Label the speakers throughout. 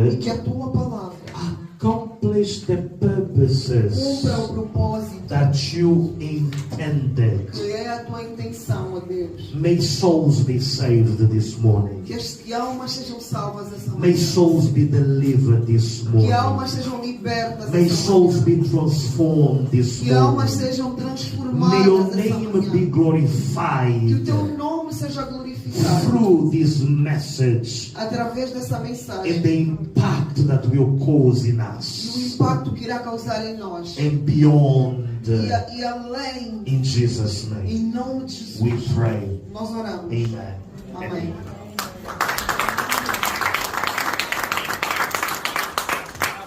Speaker 1: e que a tua palavra
Speaker 2: accomplish the purposes
Speaker 1: cumpra o propósito
Speaker 2: that you intended.
Speaker 1: que é a tua intenção, ó Deus.
Speaker 2: May souls be saved this morning.
Speaker 1: Que almas sejam salvas essa
Speaker 2: May
Speaker 1: manhã.
Speaker 2: souls be delivered this
Speaker 1: Que
Speaker 2: morning.
Speaker 1: almas sejam libertas
Speaker 2: May
Speaker 1: essa
Speaker 2: souls
Speaker 1: manhã.
Speaker 2: be transformed this
Speaker 1: Que almas
Speaker 2: morning.
Speaker 1: sejam
Speaker 2: May
Speaker 1: transformadas
Speaker 2: your
Speaker 1: essa
Speaker 2: name be
Speaker 1: manhã. Que o
Speaker 2: glorified
Speaker 1: teu nome seja glorificado
Speaker 2: through this message
Speaker 1: através dessa
Speaker 2: and
Speaker 1: mensagem.
Speaker 2: the impact that will cause in
Speaker 1: E o
Speaker 2: us
Speaker 1: impacto que irá causar em nós.
Speaker 2: and beyond.
Speaker 1: E além,
Speaker 2: In Jesus' name,
Speaker 1: em nome de Jesus,
Speaker 2: we pray.
Speaker 1: nós oramos.
Speaker 2: Amen.
Speaker 1: Amém.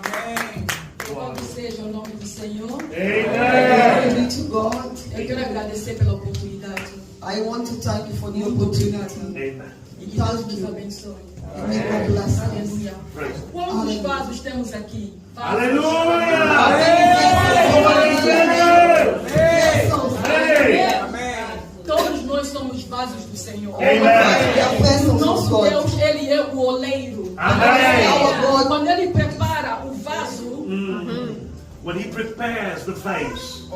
Speaker 3: Amém. Louvado seja o nome do Senhor.
Speaker 1: Glory be to God.
Speaker 3: Eu quero agradecer pela oportunidade.
Speaker 1: I want to thank you for the opportunity.
Speaker 2: Amen.
Speaker 3: E que Deus nos abençoe.
Speaker 1: And may God bless us.
Speaker 3: Aleluia. Quantos vasos temos aqui? Vasos. Todos nós somos vasos do Senhor. O nosso Deus, Ele é o oleiro. Quando Ele prepara o vaso,
Speaker 2: When he prepares the vase,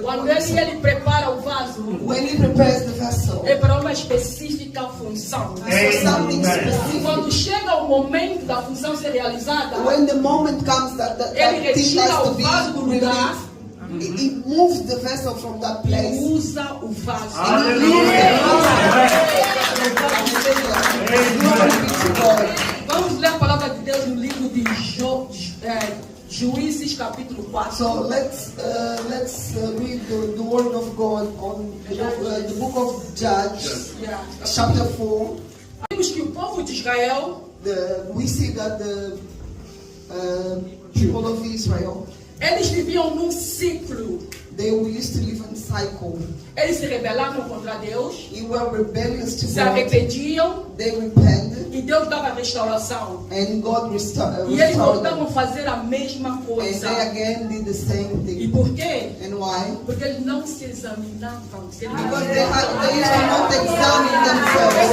Speaker 3: quando Ele prepara o vaso,
Speaker 1: When he prepares the vessel,
Speaker 3: é para uma específica função.
Speaker 1: it's for something
Speaker 3: E quando
Speaker 1: specific.
Speaker 3: chega o momento da função ser realizada,
Speaker 1: When the moment comes that
Speaker 3: Ele
Speaker 1: thing
Speaker 3: retira
Speaker 1: has
Speaker 3: o
Speaker 1: to be
Speaker 3: vaso do lugar
Speaker 1: released, he moves the vessel from that
Speaker 3: e
Speaker 1: place.
Speaker 3: usa o vaso.
Speaker 1: Glory be to God.
Speaker 3: Vamos ler a palavra de Deus no livro de Juízes, capítulo 4.
Speaker 1: So let's read the word of God on the book of Judges,
Speaker 3: Yeah.
Speaker 1: chapter 4.
Speaker 3: Vimos que o povo de Israel,
Speaker 1: We see that the people of Israel,
Speaker 3: eles viviam num ciclo.
Speaker 1: they used to live in cycle.
Speaker 3: Eles se rebelavam contra Deus,
Speaker 1: They were rebellious to
Speaker 3: se
Speaker 1: God.
Speaker 3: arrependiam
Speaker 1: They repented,
Speaker 3: e Deus dava restauração.
Speaker 1: and God
Speaker 3: E eles
Speaker 1: restored
Speaker 3: voltavam
Speaker 1: them.
Speaker 3: a fazer a mesma
Speaker 1: And
Speaker 3: coisa.
Speaker 1: they again did the same
Speaker 3: E
Speaker 1: thing.
Speaker 3: por quê?
Speaker 1: And why?
Speaker 3: Porque eles não se examinavam. Se eles
Speaker 1: Because they used to not examine themselves. They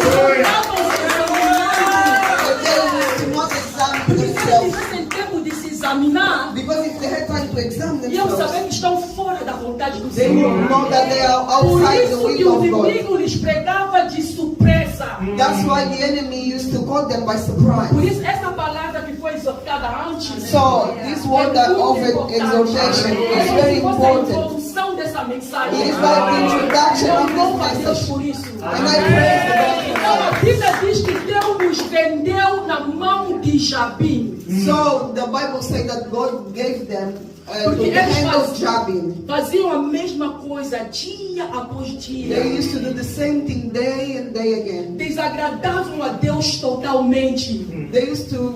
Speaker 1: used to not examine
Speaker 3: Porque se eles
Speaker 1: themselves.
Speaker 3: tivessem tempo de se examinar,
Speaker 1: Because if they had time to examine
Speaker 3: iam
Speaker 1: themselves,
Speaker 3: saber que estão fora da vontade do
Speaker 1: they would
Speaker 3: Senhor.
Speaker 1: know that they are
Speaker 3: Por
Speaker 1: outside the
Speaker 3: isso que
Speaker 1: will
Speaker 3: o
Speaker 1: of God.
Speaker 3: inimigo lhes pregava de surpresa.
Speaker 1: That's why the enemy used to call them by
Speaker 3: Por
Speaker 1: surprise.
Speaker 3: isso, essa palavra que foi exortada antes,
Speaker 1: So this word that of exhortation is very
Speaker 3: a
Speaker 1: important.
Speaker 3: introdução dessa mensagem.
Speaker 1: It is like the introduction
Speaker 3: Eu
Speaker 1: of
Speaker 3: louvo a
Speaker 1: this
Speaker 3: Deus
Speaker 1: message.
Speaker 3: por isso.
Speaker 1: And I praise the God
Speaker 3: Então a
Speaker 1: for that.
Speaker 3: Bíblia diz que Deus nos vendeu na mão de Jabim.
Speaker 1: So the Bible says that God gave them to
Speaker 3: Porque
Speaker 1: the
Speaker 3: eles
Speaker 1: hand of Jabin.
Speaker 3: faziam a mesma coisa dia após dia.
Speaker 1: They used to do the same thing day and day again.
Speaker 3: Desagradavam a Deus totalmente.
Speaker 1: They used to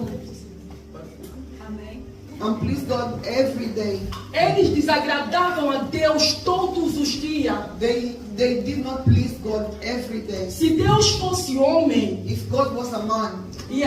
Speaker 3: Amém.
Speaker 1: please God every day.
Speaker 3: Eles desagradavam a Deus todos os dias.
Speaker 1: They did not please God every day.
Speaker 3: Se Deus fosse homem,
Speaker 1: If God was a man,
Speaker 3: he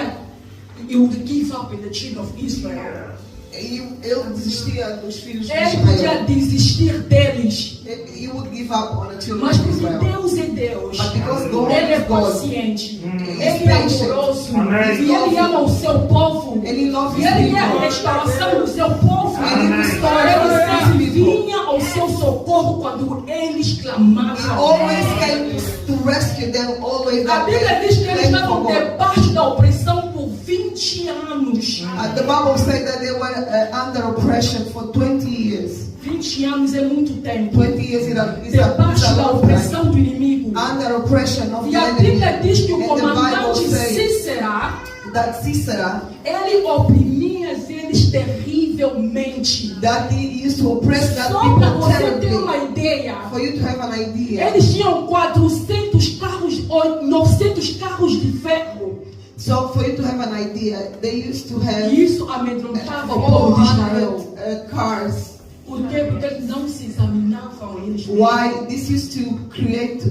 Speaker 3: would give up in the children of Israel.
Speaker 1: ele desistia dos filhos de
Speaker 3: Ele podia
Speaker 1: Israel.
Speaker 3: desistir deles.
Speaker 1: He would give up on the children
Speaker 3: Mas
Speaker 1: of
Speaker 3: porque
Speaker 1: Israel.
Speaker 3: Deus é Deus,
Speaker 1: But because God
Speaker 3: Ele é
Speaker 1: is God,
Speaker 3: paciente,
Speaker 1: He
Speaker 3: Ele
Speaker 1: is
Speaker 3: é
Speaker 1: patient.
Speaker 3: amoroso,
Speaker 2: Amém.
Speaker 3: e Ele ama o seu povo,
Speaker 1: and He loves
Speaker 3: e
Speaker 1: His
Speaker 3: Ele é a
Speaker 1: people.
Speaker 3: restauração do seu povo.
Speaker 1: And He restores
Speaker 3: Ele
Speaker 1: His
Speaker 3: sempre
Speaker 1: people.
Speaker 3: vinha ao seu socorro quando eles
Speaker 1: He
Speaker 3: clamavam.
Speaker 1: always came to rescue them, always
Speaker 3: A
Speaker 1: that
Speaker 3: Bíblia diz que
Speaker 1: they
Speaker 3: eles
Speaker 1: came
Speaker 3: estavam
Speaker 1: for God.
Speaker 3: debaixo da opressão por 20 anos.
Speaker 1: The Bible said that they were under oppression for 20 years.
Speaker 3: 20 anos é muito tempo.
Speaker 1: 20 years is a
Speaker 3: Debaixo da
Speaker 1: long time.
Speaker 3: opressão do inimigo.
Speaker 1: Under oppression of
Speaker 3: E
Speaker 1: the
Speaker 3: a
Speaker 1: enemy.
Speaker 3: Bíblia diz que o
Speaker 1: And the Bible
Speaker 3: comandante
Speaker 1: says
Speaker 3: Cícera,
Speaker 1: that Sisera,
Speaker 3: ele oprimia eles terrivelmente.
Speaker 1: that he used to oppress that
Speaker 3: Só para
Speaker 1: people
Speaker 3: você ter
Speaker 1: terribly.
Speaker 3: uma ideia,
Speaker 1: For you to have an idea.
Speaker 3: eles tinham 400 carros, ou 900 carros de ferro.
Speaker 1: So for you to have an idea, they used to have
Speaker 3: E isso amedrontava o povo de Israel.
Speaker 1: 400 cars.
Speaker 3: Por quê? Porque eles não se examinavam eles mesmos.
Speaker 1: Why? This used to create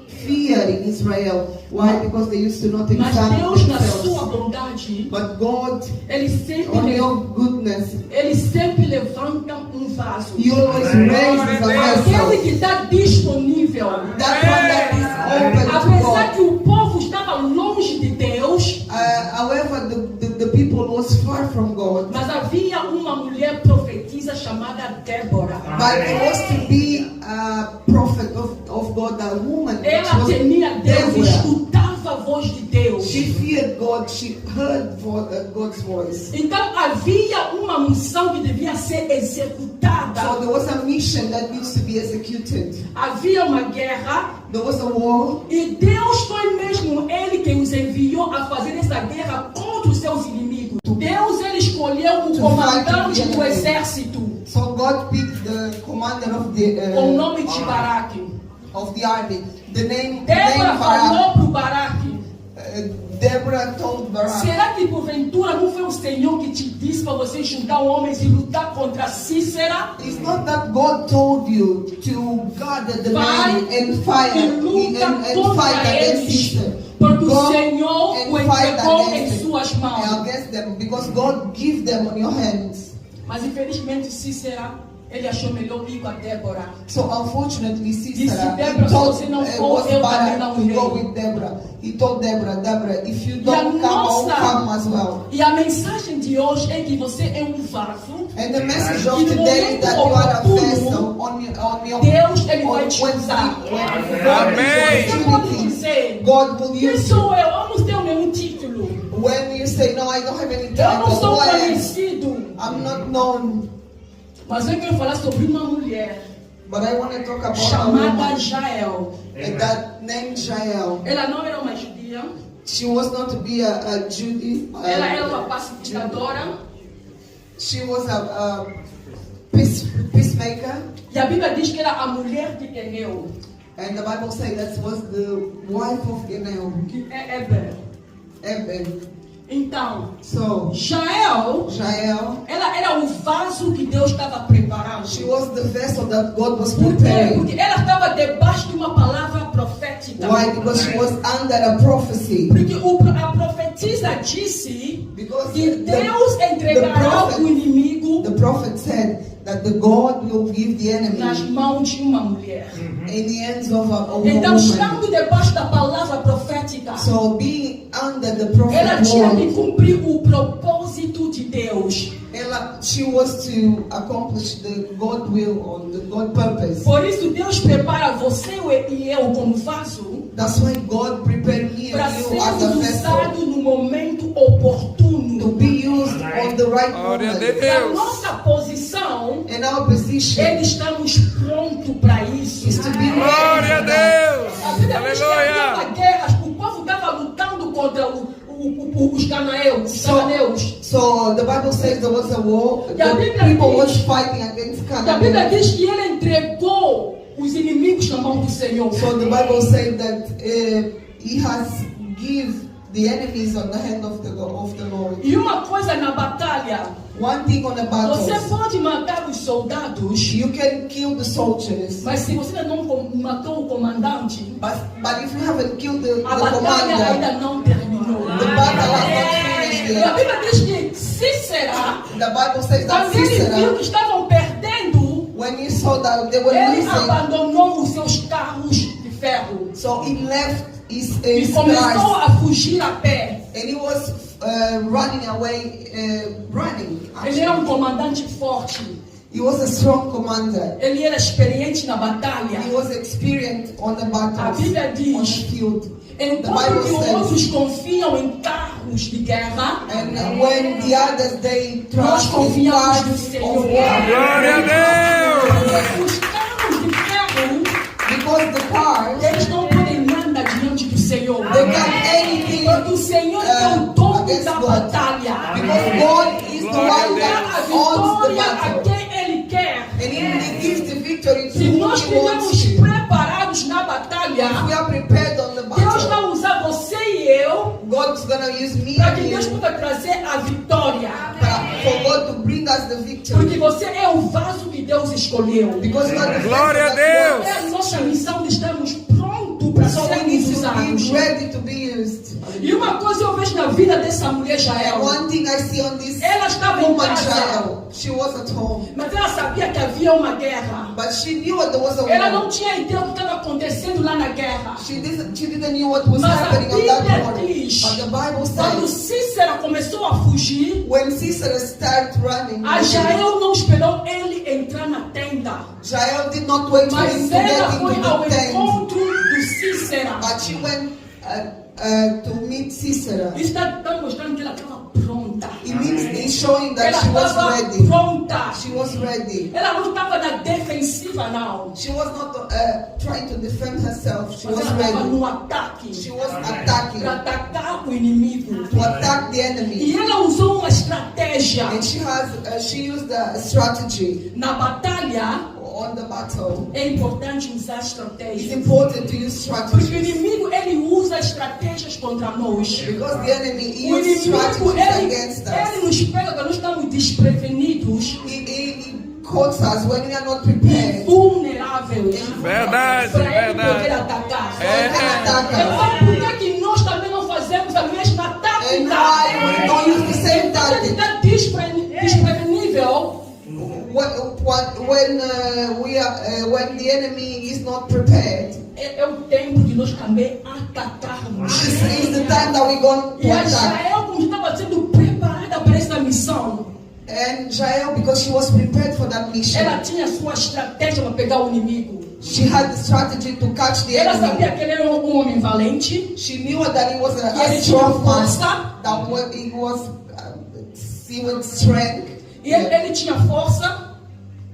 Speaker 1: fear in Israel. Why? Because they used to not
Speaker 3: Mas
Speaker 1: examine
Speaker 3: Deus, na sua
Speaker 1: themselves.
Speaker 3: bondade,
Speaker 1: But God,
Speaker 3: Ele sempre,
Speaker 1: on your goodness,
Speaker 3: ele sempre levanta um vaso.
Speaker 1: He always raises a
Speaker 3: Aquele
Speaker 1: vessel.
Speaker 3: que está disponível.
Speaker 1: That one that is open to
Speaker 3: Apesar
Speaker 1: God.
Speaker 3: que o povo estava longe de Deus, era Débora.
Speaker 1: But it was to be a prophet of God, a woman. which
Speaker 3: Ela
Speaker 1: was
Speaker 3: temia Deus,
Speaker 1: Deborah.
Speaker 3: escutava a voz de Deus.
Speaker 1: She feared God. She heard God's voice.
Speaker 3: Então havia uma missão que devia ser executada.
Speaker 1: So there was a mission that needs to be executed.
Speaker 3: Havia uma guerra.
Speaker 1: There was a war.
Speaker 3: E Deus foi mesmo Ele que os enviou a fazer essa guerra contra os seus inimigos. Deus Ele escolheu o comandante do exército.
Speaker 1: So God picked the commander of the
Speaker 3: Com o nome de Baraque.
Speaker 1: army. The name
Speaker 3: Débora
Speaker 1: Barak.
Speaker 3: falou para o Baraque.
Speaker 1: Deborah told Barak.
Speaker 3: Será que porventura não foi o Senhor que te disse para você juntar homens e lutar contra Cícera?
Speaker 1: It's not that God told you to gather the men and fight
Speaker 3: E luta
Speaker 1: and
Speaker 3: contra
Speaker 1: fight against
Speaker 3: eles.
Speaker 1: Israel.
Speaker 3: Porque o
Speaker 1: Go
Speaker 3: Senhor
Speaker 1: and
Speaker 3: o
Speaker 1: fight
Speaker 3: entregou em
Speaker 1: against
Speaker 3: suas mãos.
Speaker 1: against them because God give them on your hands.
Speaker 3: Mas infelizmente Cícera, ele achou melhor ir com a Débora.
Speaker 1: So unfortunately,
Speaker 3: Disse
Speaker 1: Sisera,
Speaker 3: Deborah,
Speaker 1: he told
Speaker 3: se você não
Speaker 1: was
Speaker 3: for, eu também
Speaker 1: Barak
Speaker 3: não
Speaker 1: to
Speaker 3: irei.
Speaker 1: go with Deborah. He told Deborah, if you
Speaker 3: E a
Speaker 1: don't come, I'll
Speaker 3: nossa-
Speaker 1: come as well.
Speaker 3: E a mensagem de hoje é que você é um vaso.
Speaker 1: And the message of
Speaker 3: E no
Speaker 1: today is that you are a
Speaker 3: momento
Speaker 1: vessel on your
Speaker 3: Deus ele vai te
Speaker 1: when
Speaker 3: usar.
Speaker 1: God
Speaker 3: Você pode
Speaker 1: opportunity,
Speaker 3: dizer,
Speaker 1: God will
Speaker 3: quem
Speaker 1: use you.
Speaker 3: sou eu? Eu não tenho nenhum título.
Speaker 1: When you say, no, I don't have any
Speaker 3: Eu não
Speaker 1: title,
Speaker 3: sou
Speaker 1: who I am,
Speaker 3: conhecido.
Speaker 1: I'm not known.
Speaker 3: Mas eu quero falar sobre uma mulher
Speaker 1: But I want to talk about a
Speaker 3: chamada
Speaker 1: woman,
Speaker 3: Jael.
Speaker 1: and that named Jael.
Speaker 3: Ela não era uma judia.
Speaker 1: She was not to be a Judy.
Speaker 3: Ela era uma pacificadora.
Speaker 1: She was a peacemaker.
Speaker 3: E a Bíblia diz que era a mulher de Eneu,
Speaker 1: And the Bible says that was the wife of Genel,
Speaker 3: que é Eber.
Speaker 1: Eben.
Speaker 3: Então,
Speaker 1: So,
Speaker 3: Jael,
Speaker 1: Jael,
Speaker 3: ela era o vaso que Deus estava preparando.
Speaker 1: she was the vessel that God was
Speaker 3: Por quê?
Speaker 1: preparing.
Speaker 3: Porque ela estava debaixo de uma palavra profética.
Speaker 1: Why? Because she was under a prophecy.
Speaker 3: Porque a profetisa disse
Speaker 1: Because
Speaker 3: que Deus entregará o inimigo
Speaker 1: the prophet said that the God will give the
Speaker 3: nas
Speaker 1: enemy
Speaker 3: mãos de uma mulher.
Speaker 1: in the hands of a
Speaker 3: Então,
Speaker 1: woman.
Speaker 3: estando debaixo da palavra profética,
Speaker 1: So being under the
Speaker 3: ela
Speaker 1: prophet
Speaker 3: tinha que
Speaker 1: word,
Speaker 3: cumprir o propósito de Deus.
Speaker 1: she was to accomplish the God will or the God purpose.
Speaker 3: Por isso, Deus prepara você e eu como vaso
Speaker 1: That's why God prepared me
Speaker 3: para
Speaker 1: and you
Speaker 3: ser
Speaker 1: as a vessel
Speaker 3: usado no momento oportuno.
Speaker 1: to be used on the right
Speaker 4: Glória a
Speaker 1: moment.
Speaker 3: Na nossa posição,
Speaker 1: And our position
Speaker 3: estamos prontos para isso.
Speaker 1: is to be
Speaker 4: Glória a
Speaker 1: ready.
Speaker 4: Deus!
Speaker 3: A Bíblia diz que havia
Speaker 4: Aleluia!
Speaker 3: uma guerra, o povo estava lutando contra os cananeus.
Speaker 1: So the Bible says there was a war.
Speaker 3: E a
Speaker 1: The
Speaker 3: Bíblia
Speaker 1: people
Speaker 3: diz-
Speaker 1: was fighting against
Speaker 3: E a Bíblia
Speaker 1: Canaan.
Speaker 3: diz que ele entregou os inimigos na mão do Senhor.
Speaker 1: So the Bible says that he has give the enemies on the hand of the Lord.
Speaker 3: E uma coisa na batalha,
Speaker 1: One thing on the
Speaker 3: você
Speaker 1: battle,
Speaker 3: pode matar os soldados,
Speaker 1: you can kill the soldiers,
Speaker 3: mas se você não matou o comandante,
Speaker 1: but if you haven't killed the
Speaker 3: a batalha
Speaker 1: commander,
Speaker 3: ainda não terminou.
Speaker 1: the battle has not finished
Speaker 3: E a
Speaker 1: yet.
Speaker 3: Bíblia diz que Cícera,
Speaker 1: The Bible says that
Speaker 3: quando ele viu
Speaker 1: Sisera,
Speaker 3: que estavam perdendo,
Speaker 1: when he saw that they were
Speaker 3: ele
Speaker 1: losing,
Speaker 3: abandonou os seus carros de ferro
Speaker 1: so he left his
Speaker 3: e começou
Speaker 1: cars
Speaker 3: a fugir a pé.
Speaker 1: and he was running away, running.
Speaker 3: Ele era um comandante forte,
Speaker 1: He was a strong commander.
Speaker 3: ele era experiente na batalha.
Speaker 1: He was experienced on the
Speaker 3: A
Speaker 1: battles,
Speaker 3: Bíblia
Speaker 1: on
Speaker 3: diz,
Speaker 1: the field. The
Speaker 3: enquanto
Speaker 1: Bible
Speaker 3: que
Speaker 1: says,
Speaker 3: outros confiam em carros de guerra,
Speaker 1: and when the others they
Speaker 3: nós
Speaker 1: trust in
Speaker 3: confiamos
Speaker 1: cars
Speaker 3: no
Speaker 1: of
Speaker 3: Senhor.
Speaker 1: war,
Speaker 4: Glória a Deus!
Speaker 3: Os carros de ferro,
Speaker 1: because the cars
Speaker 3: eles não podem nada diante do Senhor.
Speaker 1: they got anything
Speaker 3: Porque o Senhor é o dono
Speaker 1: against
Speaker 3: da
Speaker 1: God.
Speaker 3: batalha.
Speaker 1: Because God is the
Speaker 4: Glória
Speaker 1: one
Speaker 3: Dá
Speaker 1: that
Speaker 3: a
Speaker 1: owns the
Speaker 3: vitória a
Speaker 1: battle,
Speaker 3: quem Ele quer.
Speaker 1: and He gives the victory to
Speaker 3: Se
Speaker 1: whom
Speaker 3: nós
Speaker 1: He wants
Speaker 3: estivermos
Speaker 1: to.
Speaker 3: preparados na
Speaker 1: If
Speaker 3: batalha,
Speaker 1: we are prepared on the
Speaker 3: Deus
Speaker 1: battle,
Speaker 3: vai usar você e eu
Speaker 1: God's gonna use me
Speaker 3: para
Speaker 1: and
Speaker 3: que Deus
Speaker 1: you
Speaker 3: possa trazer a vitória.
Speaker 1: for God to bring us the victory.
Speaker 3: Porque você é o vaso que Deus escolheu.
Speaker 1: Because God is
Speaker 4: Glória a Deus!
Speaker 3: É a nossa missão de estarmos prontos para
Speaker 1: So we need
Speaker 3: sermos
Speaker 1: to
Speaker 3: usados.
Speaker 1: be ready to be used.
Speaker 3: E uma coisa eu vejo na vida dessa mulher
Speaker 1: And
Speaker 3: Jael,
Speaker 1: one thing I see on this
Speaker 3: ela estava em
Speaker 1: woman,
Speaker 3: casa,
Speaker 1: Jael, she was at home,
Speaker 3: mas ela sabia que havia uma guerra.
Speaker 1: but she knew what there was a
Speaker 3: Ela não
Speaker 1: war.
Speaker 3: tinha ideia do que estava acontecendo lá na guerra.
Speaker 1: She didn't know what was
Speaker 3: Mas a
Speaker 1: happening on that
Speaker 3: Bíblia
Speaker 1: war.
Speaker 3: diz,
Speaker 1: But the Bible
Speaker 3: quando
Speaker 1: says
Speaker 3: Cícera começou a fugir fugir,
Speaker 1: when Sisera started running,
Speaker 3: a Jael não esperou ele entrar na tenda.
Speaker 1: Jael did not wait for him
Speaker 3: Mas
Speaker 1: to
Speaker 3: ela
Speaker 1: get
Speaker 3: foi
Speaker 1: into
Speaker 3: ao
Speaker 1: the tent,
Speaker 3: encontro do Cícera.
Speaker 1: but she went to meet Sisera.
Speaker 3: Isso está mostrando que ela estava pronta.
Speaker 1: It's showing that
Speaker 3: Ela
Speaker 1: she was
Speaker 3: estava
Speaker 1: ready.
Speaker 3: pronta.
Speaker 1: She was ready.
Speaker 3: Ela não estava na defensiva, não.
Speaker 1: She was not trying to defend herself. She
Speaker 3: Mas
Speaker 1: was
Speaker 3: ela estava
Speaker 1: ready.
Speaker 3: no ataque.
Speaker 1: She was attacking
Speaker 3: Para atacar o inimigo.
Speaker 1: to attack the
Speaker 3: E
Speaker 1: enemy.
Speaker 3: ela usou uma estratégia.
Speaker 1: And she used a strategy
Speaker 3: Na batalha,
Speaker 1: on the battle.
Speaker 3: é importante usar
Speaker 1: It's
Speaker 3: estratégia.
Speaker 1: important to use
Speaker 3: Porque o
Speaker 1: strategies
Speaker 3: inimigo, ele usa estratégias contra nós.
Speaker 1: because the enemy
Speaker 3: O
Speaker 1: uses
Speaker 3: inimigo,
Speaker 1: strategies against
Speaker 3: ele
Speaker 1: us.
Speaker 3: nos pega quando nós estamos desprevenidos
Speaker 1: He quotes us when we are not
Speaker 3: e
Speaker 1: prepared.
Speaker 3: vulneráveis.
Speaker 4: Verdade,
Speaker 3: Para ele poder
Speaker 4: verdade.
Speaker 3: atacar.
Speaker 1: He can attack us.
Speaker 3: Então, por que que nós também não fazemos a mesma
Speaker 1: And
Speaker 3: tática?
Speaker 1: why we don't use the same
Speaker 3: Você
Speaker 1: tactic?
Speaker 3: está desprevenível.
Speaker 1: When the enemy is not prepared,
Speaker 3: É o tempo de nós também atacarmos.
Speaker 1: this is the time that we're going to
Speaker 3: E a
Speaker 1: attack.
Speaker 3: Jael, como estava sendo preparada para essa missão,
Speaker 1: And Jael, because she was prepared for that mission,
Speaker 3: ela tinha sua estratégia para pegar o inimigo.
Speaker 1: she had the strategy to catch the
Speaker 3: Ela sabia
Speaker 1: enemy.
Speaker 3: que ele era um homem valente,
Speaker 1: She knew that he was
Speaker 3: que
Speaker 1: a
Speaker 3: ele tinha
Speaker 1: strong man,
Speaker 3: força,
Speaker 1: that he was strength,
Speaker 3: e ele tinha força.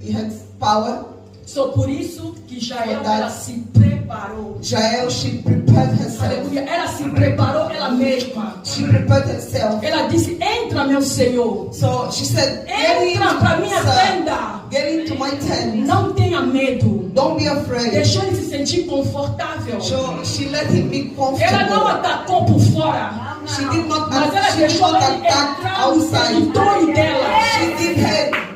Speaker 1: he had power.
Speaker 3: Só por isso que Jael ela se preparou.
Speaker 1: Jael, she prepared herself.
Speaker 3: Aleluia. Ela se preparou ela mesma.
Speaker 1: She prepared herself.
Speaker 3: Ela disse: entra, meu Senhor.
Speaker 1: So she said, get
Speaker 3: Entra para minha
Speaker 1: sir.
Speaker 3: tenda.
Speaker 1: Get into my tent.
Speaker 3: Não tenha medo.
Speaker 1: Don't be afraid.
Speaker 3: Deixou ele se sentir confortável.
Speaker 1: So she let him be
Speaker 3: Ela não
Speaker 1: comfortable.
Speaker 3: atacou por fora,
Speaker 1: She did not
Speaker 3: mas ela deixou ele
Speaker 1: attack
Speaker 3: entrar no
Speaker 1: outside.
Speaker 3: território dela.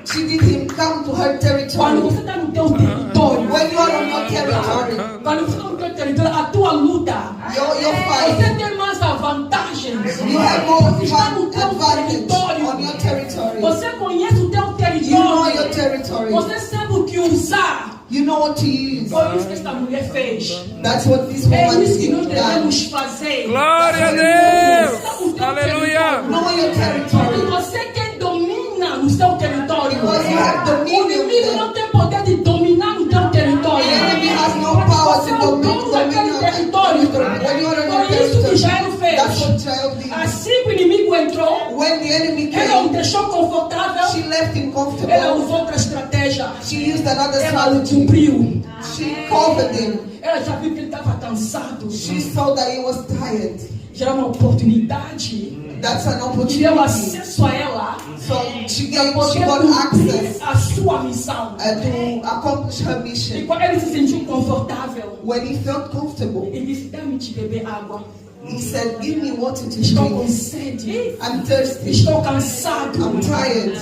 Speaker 1: She did him come to her
Speaker 3: Quando
Speaker 1: territory.
Speaker 3: você está no teu território,
Speaker 1: When you are on your territory,
Speaker 3: quando você está no teu território, a tua luta,
Speaker 1: your fight,
Speaker 3: você tem mais a vantagem.
Speaker 1: you have more
Speaker 3: Você está no teu
Speaker 1: advantage
Speaker 3: território.
Speaker 1: on your territory.
Speaker 3: Você conhece o teu
Speaker 1: You know
Speaker 3: território.
Speaker 1: your territory.
Speaker 3: Você sabe o que usar.
Speaker 1: You know what to use.
Speaker 3: Foi isso que esta mulher fez.
Speaker 1: That's what this
Speaker 3: É
Speaker 1: woman
Speaker 3: isso que nós
Speaker 1: did.
Speaker 3: devemos fazer.
Speaker 4: Glória a Deus. Aleluia.
Speaker 1: Know your
Speaker 3: E
Speaker 1: territory.
Speaker 3: você que domina no seu território.
Speaker 1: Because you have
Speaker 3: O
Speaker 1: dominion
Speaker 3: inimigo
Speaker 1: there.
Speaker 3: não tem poder de dominar no teu território.
Speaker 1: The enemy has no power
Speaker 3: Você
Speaker 1: to
Speaker 3: é o dono daquele território.
Speaker 1: When you are on your
Speaker 3: Foi isso que
Speaker 1: territory,
Speaker 3: Jael
Speaker 1: that's what
Speaker 3: fez.
Speaker 1: Jael did.
Speaker 3: Assim que o inimigo entrou,
Speaker 1: When the enemy
Speaker 3: ela o
Speaker 1: came,
Speaker 3: deixou confortável.
Speaker 1: she left him
Speaker 3: Ela
Speaker 1: comfortable.
Speaker 3: usou outra estratégia.
Speaker 1: She used another
Speaker 3: Ela o
Speaker 1: strategy.
Speaker 3: cumpriu.
Speaker 1: She covered him.
Speaker 3: Ela já viu que ele estava cansado.
Speaker 1: She saw that he was tired.
Speaker 3: Já era uma oportunidade.
Speaker 1: That's an
Speaker 3: Que deu
Speaker 1: opportunity.
Speaker 3: acesso a ela
Speaker 1: So she
Speaker 3: para
Speaker 1: got
Speaker 3: poder
Speaker 1: access
Speaker 3: cumprir a sua missão.
Speaker 1: to accomplish her
Speaker 3: E
Speaker 1: mission.
Speaker 3: quando ele se sentiu confortável,
Speaker 1: When he felt comfortable,
Speaker 3: ele disse: dá-me de beber água.
Speaker 1: he said, "Give me water to
Speaker 3: Estou com
Speaker 1: drink.
Speaker 3: sede.
Speaker 1: I'm thirsty.
Speaker 3: Estou cansado.
Speaker 1: I'm tired."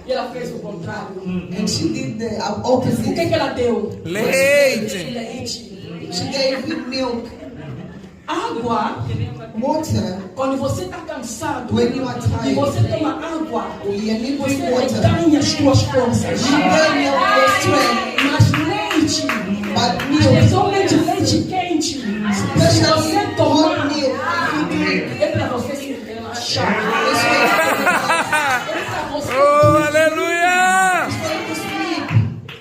Speaker 3: E ela fez o contrário.
Speaker 1: And she did the
Speaker 3: O que,
Speaker 1: opposite.
Speaker 3: que ela deu?
Speaker 4: Leite.
Speaker 3: Leite.
Speaker 1: She gave him milk,
Speaker 3: Água,
Speaker 1: water.
Speaker 3: quando você está cansado
Speaker 1: When you are
Speaker 3: e
Speaker 1: tired,
Speaker 3: você toma água,
Speaker 1: you need
Speaker 3: você
Speaker 1: drink water.
Speaker 3: reganha as suas forças.
Speaker 1: You gain your strength.
Speaker 3: Mas leite,
Speaker 1: But milk,
Speaker 3: especialmente leite quente, se
Speaker 1: especially
Speaker 3: você
Speaker 1: hot
Speaker 3: tomar,
Speaker 1: milk, if you drink,
Speaker 3: é para você se relaxar.
Speaker 1: it's
Speaker 3: É para você
Speaker 4: Oh, aleluia.
Speaker 1: going to sleep.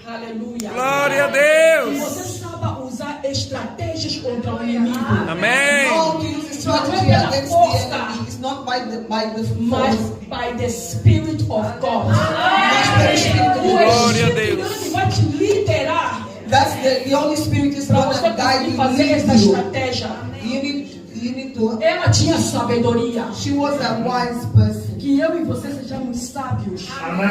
Speaker 3: Aleluia.
Speaker 4: Glória a
Speaker 3: E
Speaker 4: Deus.
Speaker 3: você saiba usar estratégias contra o inimigo.
Speaker 4: Amém.
Speaker 1: How to use strategy against the enemy is not by the
Speaker 3: Mas
Speaker 1: force,
Speaker 3: by the Spirit of God.
Speaker 1: but by the Spirit of
Speaker 3: O
Speaker 1: God.
Speaker 4: Glória a
Speaker 3: Espírito de
Speaker 4: Deus.
Speaker 3: Deus que vai te liderar
Speaker 1: That's the Holy Spirit is
Speaker 3: para
Speaker 1: going
Speaker 3: você
Speaker 1: to guide
Speaker 3: conseguir
Speaker 1: you,
Speaker 3: fazer essa
Speaker 1: lead you.
Speaker 3: estratégia.
Speaker 1: You need to.
Speaker 3: Ela tinha sabedoria.
Speaker 1: She was a wise person.
Speaker 3: Que eu e você sejamos sábios.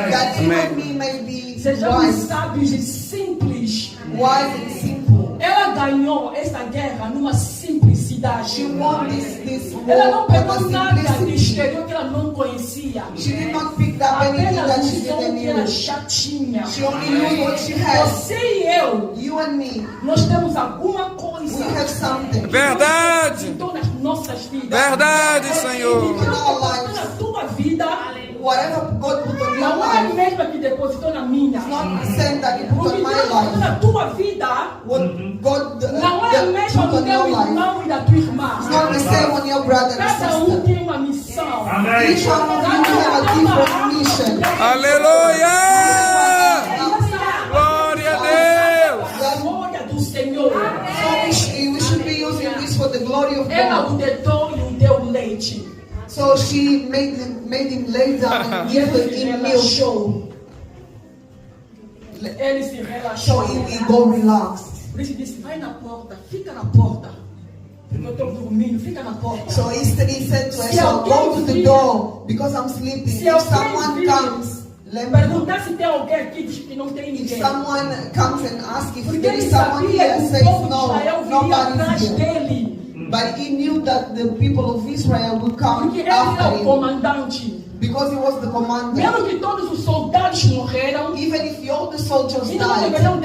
Speaker 1: That you and me may be
Speaker 3: Sejamos
Speaker 1: wise,
Speaker 3: sábios e simples.
Speaker 1: wise and simple.
Speaker 3: Ela ganhou essa guerra numa simplicidade.
Speaker 1: She won this
Speaker 3: Ela
Speaker 1: war
Speaker 3: não
Speaker 1: on
Speaker 3: pegou
Speaker 1: a
Speaker 3: nada de
Speaker 1: simplicity.
Speaker 3: exterior que ela não conhecia.
Speaker 1: She did not pick up anything that
Speaker 3: Apenas
Speaker 1: she
Speaker 3: usou o
Speaker 1: didn't
Speaker 3: que ela
Speaker 1: use.
Speaker 3: já tinha.
Speaker 1: She only used what she had.
Speaker 3: Você e eu,
Speaker 1: You and me,
Speaker 3: nós temos alguma
Speaker 1: we
Speaker 3: coisa
Speaker 1: have something.
Speaker 4: Verdade.
Speaker 3: então nas nossas vidas.
Speaker 4: Verdade, Senhor.
Speaker 3: Que não depositou na tua vida,
Speaker 1: Whatever God put on your
Speaker 3: não é a
Speaker 1: life,
Speaker 3: mesma que depositou na minha.
Speaker 1: it's not the same that He
Speaker 3: O
Speaker 1: put
Speaker 3: que
Speaker 1: on my
Speaker 3: Deus botou
Speaker 1: life.
Speaker 3: na tua vida
Speaker 1: What God
Speaker 3: não é a mesma
Speaker 1: put
Speaker 3: do
Speaker 1: on
Speaker 3: teu
Speaker 1: your life,
Speaker 3: irmão e da tua irmã.
Speaker 1: it's not the same on your brother
Speaker 3: Cada
Speaker 1: and
Speaker 3: um
Speaker 1: sister.
Speaker 3: tem uma missão.
Speaker 1: Each
Speaker 2: Amém.
Speaker 1: Each one of you have a different mission.
Speaker 4: Aleluia! Glória a Deus!
Speaker 3: A glória do Senhor.
Speaker 1: So we should be using this for the glory of
Speaker 3: Ela
Speaker 1: God.
Speaker 3: o dedou e o deu leite.
Speaker 1: So she made him lay down and give him milk.
Speaker 3: Relaxou. Ele se
Speaker 1: So
Speaker 3: relaxou.
Speaker 1: he go relaxed.
Speaker 3: Por isso disse, vai na porta, fica na porta. Porque eu estou dormindo, fica na porta.
Speaker 1: So he said to her, so go to the door because I'm sleeping.
Speaker 3: Se
Speaker 1: If
Speaker 3: alguém
Speaker 1: someone
Speaker 3: vir,
Speaker 1: comes, let me know.
Speaker 3: perguntar se tem alguém aqui, diz que não tem
Speaker 1: If
Speaker 3: ninguém.
Speaker 1: someone comes and asks if
Speaker 3: Porque
Speaker 1: there
Speaker 3: ele
Speaker 1: is someone
Speaker 3: sabia
Speaker 1: here,
Speaker 3: que o
Speaker 1: says
Speaker 3: povo de
Speaker 1: no,
Speaker 3: Israel viria
Speaker 1: nobody's
Speaker 3: atrás
Speaker 1: here.
Speaker 3: dele.
Speaker 1: But he knew that the people of Israel would come
Speaker 3: Porque ele é
Speaker 1: after
Speaker 3: o
Speaker 1: him
Speaker 3: comandante.
Speaker 1: because he was the commander.
Speaker 3: Mesmo que todos os soldados morreram,
Speaker 1: Even if all the soldiers
Speaker 3: eles não
Speaker 1: died,
Speaker 3: deveriam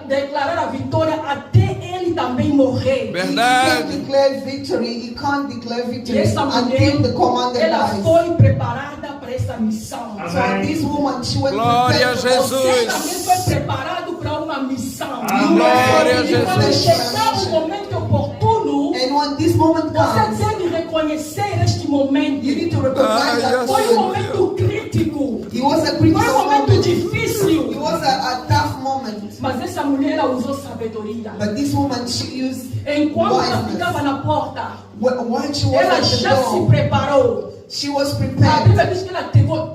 Speaker 3: declarar a vitória até ele também morrer.
Speaker 1: he
Speaker 4: Verdade.
Speaker 1: can't declare victory. He can't declare
Speaker 3: E
Speaker 1: victory
Speaker 3: essa mulher,
Speaker 1: until the commander
Speaker 3: ela
Speaker 1: dies.
Speaker 3: foi preparada para essa missão.
Speaker 1: So this woman, she went
Speaker 4: Glória a
Speaker 1: prepared for
Speaker 3: Você
Speaker 4: Jesus.
Speaker 3: também foi preparado para uma missão.
Speaker 4: Glória a
Speaker 3: E quando
Speaker 4: Jesus.
Speaker 3: chegar o momento oportuno,
Speaker 1: And when this moment comes,
Speaker 3: você tem que reconhecer este momento.
Speaker 1: you need to recognize that
Speaker 3: Foi um
Speaker 1: moment.
Speaker 3: momento crítico.
Speaker 1: It was a
Speaker 3: Foi
Speaker 1: critical
Speaker 3: um momento
Speaker 1: moment.
Speaker 3: difícil.
Speaker 1: It was a tough moment.
Speaker 3: Mas essa mulher ela usou sabedoria.
Speaker 1: But this woman, she used
Speaker 3: Enquanto ela
Speaker 1: wiseness.
Speaker 3: ficava na porta,
Speaker 1: While she was
Speaker 3: ela
Speaker 1: at the
Speaker 3: já se
Speaker 1: door,
Speaker 3: preparou.
Speaker 1: she was
Speaker 3: A
Speaker 1: prepared.
Speaker 3: Bíblia diz que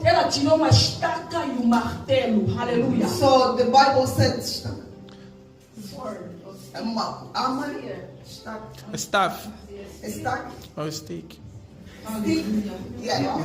Speaker 3: ela tirou uma estaca e um martelo. Aleluia.
Speaker 1: So the Bible said,
Speaker 4: Staff.
Speaker 1: stack,
Speaker 4: Ou stick.
Speaker 1: stick, yeah,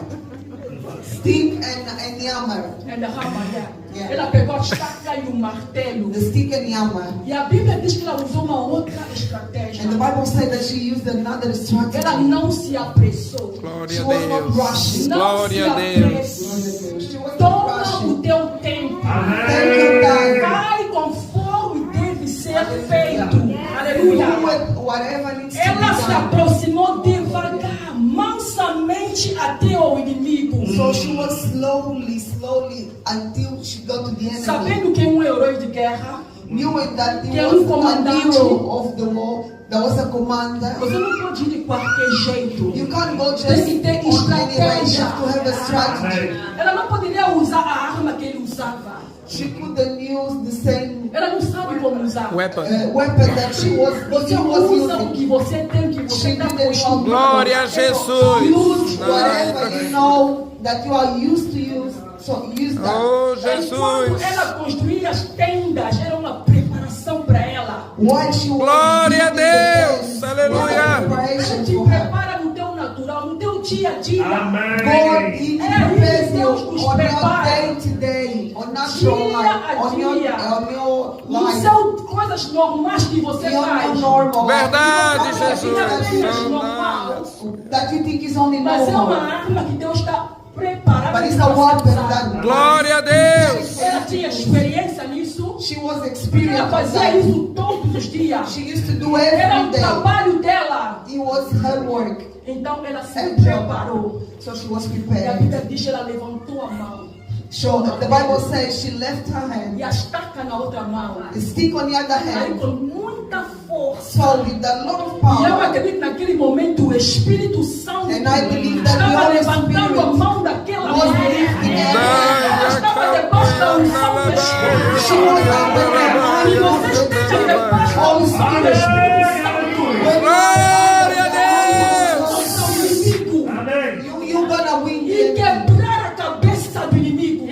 Speaker 1: stick and hammer.
Speaker 3: And the hammer, yeah.
Speaker 1: Yeah.
Speaker 3: Ela pegou a estaca e o martelo.
Speaker 1: The stick and hammer.
Speaker 3: E a Bíblia diz que ela usou uma outra
Speaker 1: And the
Speaker 3: estratégia.
Speaker 1: Bible said that she used another
Speaker 3: Ela
Speaker 1: strategy.
Speaker 3: não se apressou.
Speaker 4: Glória
Speaker 1: She
Speaker 4: a
Speaker 1: was not
Speaker 4: Deus.
Speaker 1: rushing.
Speaker 3: Não
Speaker 4: Glória
Speaker 3: se
Speaker 4: a Deus.
Speaker 3: apresse.
Speaker 1: She was not
Speaker 3: Toma o
Speaker 1: rushing.
Speaker 3: teu tempo.
Speaker 1: Take your time.
Speaker 3: Vai conforme deve ser feito. Aleluia.
Speaker 1: Do whatever needs to be
Speaker 3: Ela se
Speaker 1: done.
Speaker 3: aproximou devagar, mansamente até o inimigo.
Speaker 1: So she was slowly until she got to the enemy.
Speaker 3: Sabendo que é um herói de guerra,
Speaker 1: Knowing that
Speaker 3: Que
Speaker 1: there
Speaker 3: é um
Speaker 1: was a
Speaker 3: comandante.
Speaker 1: hero of the war, there was a commander.
Speaker 3: você não pode ir de qualquer jeito.
Speaker 1: You can't go just
Speaker 3: Tem que ter
Speaker 1: on any way, you
Speaker 3: estratégia.
Speaker 1: have to have a strategy.
Speaker 3: Ela não poderia usar a arma que ele usava.
Speaker 1: She couldn't use the same
Speaker 3: Ela não sabe como usar.
Speaker 4: Weapon.
Speaker 1: weapon that she was
Speaker 3: Você usa o
Speaker 1: using.
Speaker 3: que você tem, que você está acostumado.
Speaker 4: Glória a Jesus.
Speaker 1: Use whatever you know that you are used to use. So use that.
Speaker 4: Oh,
Speaker 3: Enquanto
Speaker 4: Jesus.
Speaker 3: ela construía as tendas, era uma preparação para ela.
Speaker 1: While she was
Speaker 4: Glória a
Speaker 1: building the
Speaker 4: Deus.
Speaker 1: tents,
Speaker 4: Aleluia.
Speaker 1: was a
Speaker 3: Ela
Speaker 1: preparation
Speaker 3: te
Speaker 1: for her.
Speaker 3: prepara no teu natural, no teu dia a dia.
Speaker 1: God,
Speaker 2: Amém.
Speaker 1: He
Speaker 3: É,
Speaker 1: prepares you
Speaker 3: Deus nos
Speaker 1: on your
Speaker 3: prepara.
Speaker 1: day to day, on natural
Speaker 3: Dia
Speaker 1: life,
Speaker 3: a
Speaker 1: on your
Speaker 3: No
Speaker 1: life,
Speaker 3: seu, coisas normais que você
Speaker 1: on your
Speaker 3: faz.
Speaker 1: normal life.
Speaker 4: Verdade,
Speaker 3: Você acha que
Speaker 4: Jesus.
Speaker 3: apenas
Speaker 4: Não
Speaker 3: normal.
Speaker 1: That you think is only
Speaker 3: Mas é uma
Speaker 1: normal,
Speaker 3: arma que Deus está preparada
Speaker 1: but it's
Speaker 3: para
Speaker 1: a weapon
Speaker 3: usar.
Speaker 1: that
Speaker 4: Glória a Deus.
Speaker 3: Ela tinha experiência nisso.
Speaker 1: she was
Speaker 3: Porque ela
Speaker 1: experienced.
Speaker 3: fazia
Speaker 1: That.
Speaker 3: isso todos os dias.
Speaker 1: She used to do
Speaker 3: Era
Speaker 1: every
Speaker 3: o
Speaker 1: day.
Speaker 3: trabalho dela.
Speaker 1: It was her work,
Speaker 3: Então ela se
Speaker 1: her
Speaker 3: preparou.
Speaker 1: job. So she was
Speaker 3: E a
Speaker 1: prepared.
Speaker 3: Bíblia diz que ela levantou a mão.
Speaker 1: So the Bible says she left her hand,
Speaker 3: E a estaca na outra mão.
Speaker 1: the stick on the other
Speaker 3: Aí
Speaker 1: hand.
Speaker 3: com muita força.
Speaker 1: So with a lot of
Speaker 3: E eu
Speaker 1: power.
Speaker 3: acredito que naquele momento o Espírito Santo
Speaker 1: And I believe that the
Speaker 3: estava
Speaker 1: Holy
Speaker 3: levantando a
Speaker 1: Spirit
Speaker 3: mão daquela
Speaker 1: was
Speaker 3: mulher.
Speaker 1: lifting
Speaker 3: Ela estava debaixo da unção do Espírito
Speaker 1: She was under the
Speaker 3: E você esteja debaixo da unção do Espírito Santo.
Speaker 4: Glória a Deus.
Speaker 3: Contra o inimigo.
Speaker 2: Amém.
Speaker 1: You're gonna win
Speaker 3: E
Speaker 1: the enemy.
Speaker 3: quebrar a cabeça do inimigo.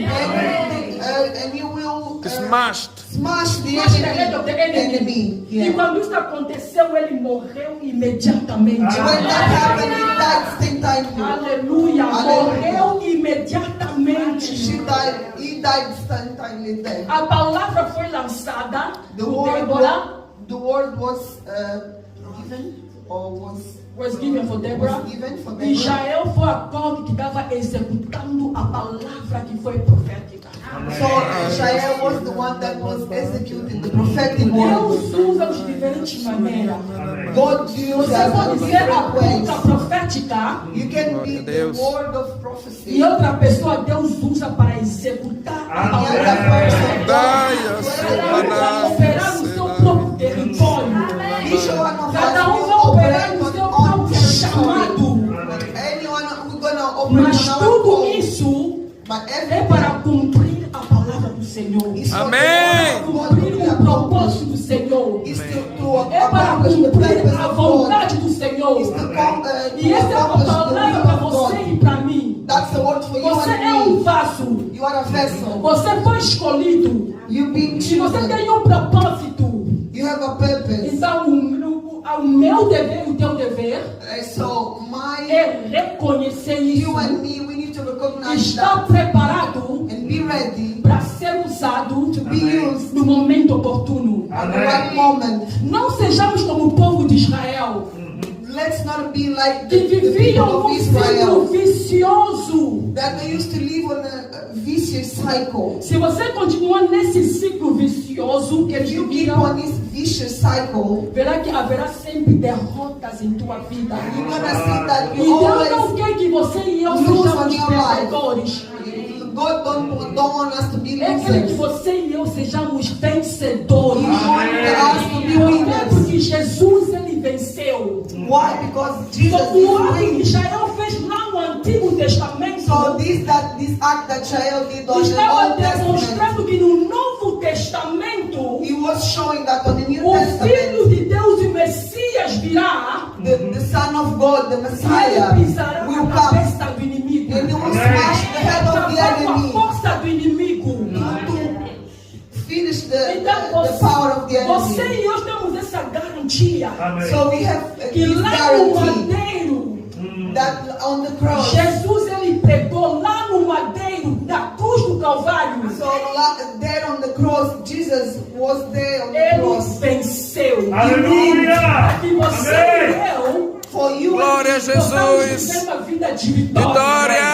Speaker 1: And you will
Speaker 4: Smashed.
Speaker 1: smash the
Speaker 3: Smash the head of the
Speaker 1: enemy.
Speaker 3: enemy. E
Speaker 1: Yeah.
Speaker 3: quando isso aconteceu, ele morreu imediatamente.
Speaker 1: When that happened, he died instantaneously.
Speaker 3: Aleluia.
Speaker 1: Aleluia.
Speaker 3: Morreu imediatamente.
Speaker 1: He died instantaneously there.
Speaker 3: A palavra foi lançada
Speaker 1: The
Speaker 3: por
Speaker 1: word,
Speaker 3: Débora,
Speaker 1: was given or
Speaker 3: was given for Débora.
Speaker 1: was given for
Speaker 3: E
Speaker 1: Deborah.
Speaker 3: Israel foi aquele que estava executando a palavra que foi profética.
Speaker 1: So Israel was the one that was executing the prophetic word.
Speaker 3: Deus usa de diferentes maneiras.
Speaker 1: God used
Speaker 3: Você
Speaker 1: us
Speaker 3: pode
Speaker 1: in
Speaker 3: ser a
Speaker 1: different ways.
Speaker 3: ponta profética
Speaker 1: You can be
Speaker 4: Glória a
Speaker 1: the
Speaker 4: Deus.
Speaker 1: word of prophecy.
Speaker 3: e outra pessoa Deus usa para executar a
Speaker 1: The other
Speaker 3: palavra.
Speaker 1: person,
Speaker 4: Daia,
Speaker 3: Cada um vai
Speaker 4: Satanás.
Speaker 3: operar no seu próprio território.
Speaker 1: each one of
Speaker 3: Cada
Speaker 1: us
Speaker 3: um
Speaker 1: will
Speaker 3: vai operar
Speaker 1: operate
Speaker 3: no seu
Speaker 1: on
Speaker 3: próprio
Speaker 1: territory.
Speaker 3: chamado.
Speaker 1: Anyone who's gonna
Speaker 3: No Mas
Speaker 1: on our
Speaker 3: tudo
Speaker 1: call.
Speaker 3: isso
Speaker 1: But
Speaker 3: é
Speaker 1: everything
Speaker 3: para cumprir a palavra do Senhor.
Speaker 1: is for
Speaker 4: Amém.
Speaker 1: the
Speaker 3: Cumprir
Speaker 1: will
Speaker 3: o
Speaker 1: of God.
Speaker 3: propósito do Senhor.
Speaker 1: Is to
Speaker 3: É para
Speaker 1: accomplish the
Speaker 3: cumprir
Speaker 1: purpose
Speaker 3: a
Speaker 1: of God.
Speaker 3: vontade do Senhor.
Speaker 1: Is to
Speaker 3: E essa é a
Speaker 1: accomplish the
Speaker 3: palavra
Speaker 1: will
Speaker 3: para
Speaker 1: of
Speaker 3: você
Speaker 1: God.
Speaker 3: e para mim.
Speaker 1: That's the word for you
Speaker 3: Você é
Speaker 1: and
Speaker 3: um
Speaker 1: me.
Speaker 3: vaso.
Speaker 1: You are a vessel.
Speaker 3: Você foi escolhido.
Speaker 1: You've been
Speaker 3: E você
Speaker 1: chosen.
Speaker 3: tem um propósito.
Speaker 1: You have a purpose.
Speaker 3: Então, o meu dever, o teu dever,
Speaker 1: So my,
Speaker 3: é reconhecer isso.
Speaker 1: you and me, we need to recognize
Speaker 3: Estar
Speaker 1: that
Speaker 3: preparado
Speaker 1: and be ready
Speaker 3: para ser usado
Speaker 1: to be used
Speaker 3: no momento oportuno.
Speaker 1: at the right moment.
Speaker 3: Não sejamos como o povo de Israel,
Speaker 1: Let's not be like
Speaker 3: que
Speaker 1: the people
Speaker 3: viviam
Speaker 1: of
Speaker 3: um ciclo
Speaker 1: Israel
Speaker 3: vicioso.
Speaker 1: that they used to live on a vicious cycle.
Speaker 3: Se você continuar nesse ciclo vicioso que eles
Speaker 1: If you keep
Speaker 3: viviam,
Speaker 1: on this vicious cycle,
Speaker 3: verá que haverá sempre derrotas em tua vida.
Speaker 1: you're gonna see that
Speaker 3: E
Speaker 1: you
Speaker 3: Deus não
Speaker 1: always
Speaker 3: quer que você e eu
Speaker 1: lose
Speaker 3: sejamos
Speaker 1: on your life.
Speaker 3: perdedores.
Speaker 1: God don't want us to be
Speaker 3: Ele quer que
Speaker 1: losers.
Speaker 3: você e eu sejamos vencedores.
Speaker 1: He wants us to be winners.
Speaker 3: Porque Jesus ele venceu.
Speaker 1: Why? Because Jesus
Speaker 3: Então, o ato que
Speaker 1: is
Speaker 3: Israel fez lá no Antigo Testamento
Speaker 1: so this act that Israel did on the
Speaker 3: estava
Speaker 1: Old Testament,
Speaker 3: demonstrando que no Novo Testamento
Speaker 1: he was showing that on the New
Speaker 3: o
Speaker 1: Testament,
Speaker 3: Filho de Deus, o Messias, virá
Speaker 1: the Son of God, the
Speaker 3: e
Speaker 1: Messiah,
Speaker 3: ele pisará
Speaker 1: will
Speaker 3: na
Speaker 1: come
Speaker 3: cabeça do inimigo.
Speaker 1: and he will smash the head of the
Speaker 3: Acabar com a
Speaker 1: enemy
Speaker 3: força do inimigo.
Speaker 1: to finish the
Speaker 3: Então
Speaker 1: power of the
Speaker 3: você
Speaker 1: enemy.
Speaker 3: e eu temos essa garantia
Speaker 2: Amen.
Speaker 1: So we have
Speaker 3: que
Speaker 1: this
Speaker 3: lá no
Speaker 1: guarantee
Speaker 3: madeiro
Speaker 1: that on the cross,
Speaker 3: Jesus ele pregou lá no madeiro da cruz do Calvário.
Speaker 1: so there on the cross, Jesus was there on the
Speaker 3: Ele
Speaker 1: cross.
Speaker 3: venceu.
Speaker 2: Aleluia!
Speaker 3: Que você
Speaker 2: Amém!
Speaker 3: e eu
Speaker 1: For you
Speaker 4: Glória a
Speaker 1: and
Speaker 3: possamos
Speaker 4: Jesus.
Speaker 3: viver uma vida de vitória.
Speaker 4: Vitória.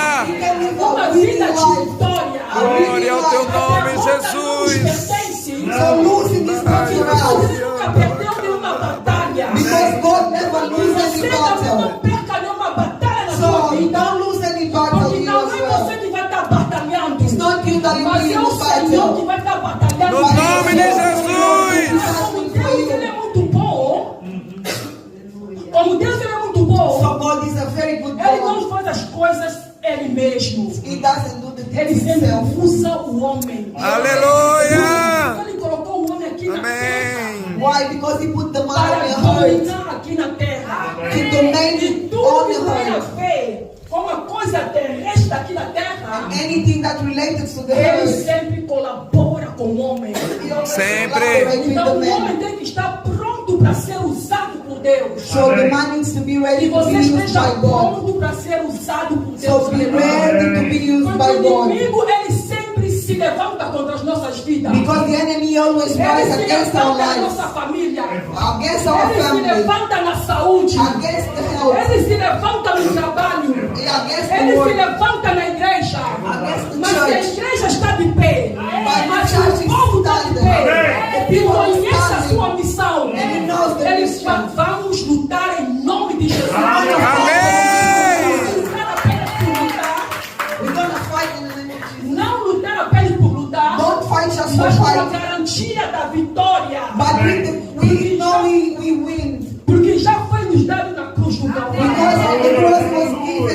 Speaker 3: Uma vida de vitória.
Speaker 4: Glória ao teu nome,
Speaker 3: A derrota não nos
Speaker 4: Jesus.
Speaker 3: pertence.
Speaker 1: so losing is not your
Speaker 3: Deus
Speaker 1: right.
Speaker 3: nunca perdeu nenhuma batalha.
Speaker 1: Because God never loses
Speaker 3: Você
Speaker 1: any
Speaker 3: também não
Speaker 1: battle.
Speaker 3: perca nenhuma batalha na sua
Speaker 1: So
Speaker 3: vida.
Speaker 1: don't lose any battle
Speaker 3: Porque
Speaker 1: you
Speaker 3: não
Speaker 1: as
Speaker 3: é
Speaker 1: well.
Speaker 3: você que vai estar batalhando.
Speaker 1: It's not you that you
Speaker 3: Mas
Speaker 1: be
Speaker 3: é
Speaker 1: in
Speaker 3: o
Speaker 1: the
Speaker 3: Senhor que
Speaker 1: battle.
Speaker 3: vai estar batalhando.
Speaker 4: No nome de Jesus.
Speaker 3: Como Deus ele é muito bom. Como Deus ele é muito bom.
Speaker 1: So God is a very good
Speaker 3: Ele
Speaker 1: God.
Speaker 3: não faz as coisas ele mesmo.
Speaker 1: He doesn't do the
Speaker 3: Ele
Speaker 1: things
Speaker 3: sempre
Speaker 1: himself.
Speaker 3: usa o homem.
Speaker 4: Aleluia.
Speaker 3: Ele colocou o homem aqui na terra
Speaker 4: Amém.
Speaker 1: Why? Because he put the man
Speaker 3: para
Speaker 1: on your heart
Speaker 3: dominar aqui na terra.
Speaker 1: to domain
Speaker 3: E
Speaker 1: it
Speaker 3: tudo
Speaker 1: on
Speaker 3: que
Speaker 1: your
Speaker 3: tem a
Speaker 1: heart.
Speaker 3: ver com uma coisa terrestre aqui na terra,
Speaker 1: Anything that related to the
Speaker 3: ele
Speaker 1: earth,
Speaker 3: sempre colabora com o homem.
Speaker 1: he always
Speaker 4: Sempre.
Speaker 1: collaborates with
Speaker 3: Então
Speaker 1: the
Speaker 3: o homem
Speaker 1: man.
Speaker 3: tem que estar pronto para ser usado por Deus.
Speaker 1: So the man needs to be
Speaker 3: Que
Speaker 1: ready to
Speaker 3: você
Speaker 1: be used
Speaker 3: esteja
Speaker 1: by God.
Speaker 3: pronto para ser usado por Deus.
Speaker 1: So be ready to be used
Speaker 3: Porque
Speaker 1: by
Speaker 3: o
Speaker 1: God.
Speaker 3: inimigo ele sempre se levanta contra as nossas vidas.
Speaker 1: Because the enemy always
Speaker 3: Ele
Speaker 1: rise
Speaker 3: se
Speaker 1: against our
Speaker 3: levanta na
Speaker 1: lives,
Speaker 3: nossa família.
Speaker 1: against our
Speaker 3: Ele se
Speaker 1: family,
Speaker 3: levanta na saúde.
Speaker 1: against the health,
Speaker 3: Ele se levanta no trabalho.
Speaker 1: against
Speaker 3: Ele
Speaker 1: the
Speaker 3: se
Speaker 1: work.
Speaker 3: levanta na igreja.
Speaker 1: Against the
Speaker 3: Mas se a
Speaker 1: church.
Speaker 3: igreja está de pé,
Speaker 1: But
Speaker 3: mas
Speaker 1: the church
Speaker 3: o
Speaker 1: is
Speaker 3: povo está de
Speaker 1: standing.
Speaker 3: pé, e conhece a sua missão,
Speaker 1: And he knows the
Speaker 3: eles
Speaker 1: mission.
Speaker 3: vamos lutar em nome de Jesus.
Speaker 4: Amém.
Speaker 3: Lutar apenas por lutar,
Speaker 1: We're gonna fight in the name of Jesus.
Speaker 3: não lutar apenas por lutar,
Speaker 1: Don't fight just for
Speaker 3: mas com a
Speaker 1: fighting,
Speaker 3: garantia da vitória.
Speaker 1: but we know we win